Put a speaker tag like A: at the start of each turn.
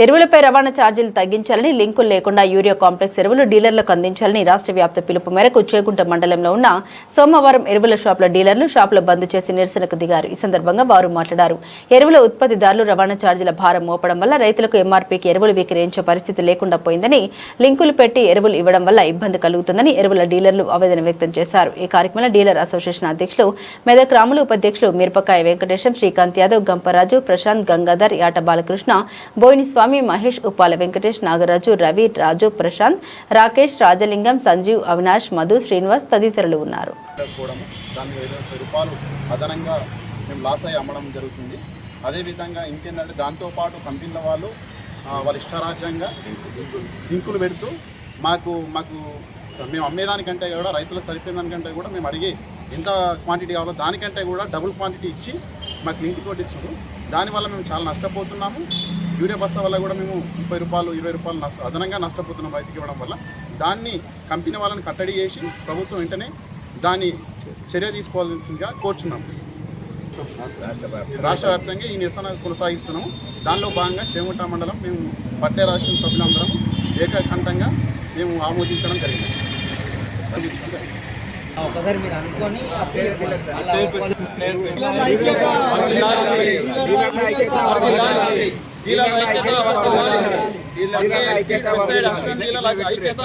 A: ఎరువులపై రవాణా ఛార్జీలు తగ్గించాలని, లింకులు లేకుండా యూరియా కాంప్లెక్స్ ఎరువులు డీలర్లకు అందించాలని రాష్ట్ర వ్యాప్త పిలుపు మేరకు చేగుంట మండలంలో ఉన్న సోమవారం ఎరువుల షాపుల డీలర్లు షాపులు బంద్ చేసి నిరసనకు దిగారు. ఈ సందర్భంగా వారు మాట్లాడారు. ఎరువుల ఉత్పత్తిదారులు రవాణా ఛార్జీల భారం మోపడం వల్ల రైతులకు ఎంఆర్పీకి ఎరువులు విక్రయించే పరిస్థితి లేకుండా పోయిందని, లింకులు పెట్టి ఎరువులు ఇవ్వడం వల్ల ఇబ్బంది కలుగుతుందని ఎరువుల డీలర్లు ఆవేదన వ్యక్తం చేశారు. ఈ కార్యక్రమంలో డీలర్ అసోసియేషన్ అధ్యక్షులు మెదక్ రాములు, ఉపాధ్యక్షులు మిరపకాయ వెంకటేశం, శ్రీకాంత్ యాదవ్, గంపరాజు, ప్రశాంత్, గంగాధర్, యాట బాలకృష్ణ, బోయిని స్వామి, మహేష్, ఉప్పాల వెంకటేష్, నాగరాజు, రవి, రాజు, ప్రశాంత్, రాకేష్, రాజలింగం, సంజీవ్, అవినాష్, మధు, శ్రీనివాస్ తదితరులు ఉన్నారు.
B: అదనంగా మేము లాస్ అయ్యి అమ్మడం జరుగుతుంది. అదేవిధంగా ఇంకేంటంటే దాంతోపాటు కంపెనీల వాళ్ళు వాళ్ళ ఇష్టారాజ్యంగా లింకులు పెడుతూ మాకు మేము అమ్మేదానికంటే కూడా రైతులకు సరిపోయిన దానికంటే కూడా మేము అడిగే ఎంత క్వాంటిటీ కావాలో దానికంటే కూడా డబుల్ క్వాంటిటీ ఇచ్చి మాకు లింక్ కొట్టిస్తున్నారు. దానివల్ల మేము చాలా నష్టపోతున్నాము. యూరియా బస్తా వల్ల కూడా మేము 30 రూపాయలు 20 రూపాయలు అదనంగా నష్టపోతున్నాం రైతుకి ఇవ్వడం వల్ల. దాన్ని కంపెనీ వాళ్ళని కట్టడి చేసి ప్రభుత్వం వెంటనే దాన్ని చర్య తీసుకోవాల్సిందిగా కోరుచున్నాము. రాష్ట్ర వ్యాప్తంగా ఈ నిరసన కొనసాగిస్తున్నాము. దానిలో భాగంగా చేగుంట మండలం మేము పట్టే రాష్ట్ర సభ్యులందరం ఏకకంఠంగా మేము ఆమోదించడం జరిగింది.
C: ఒకసారి మీరు అనుకొని
B: ఐక్యత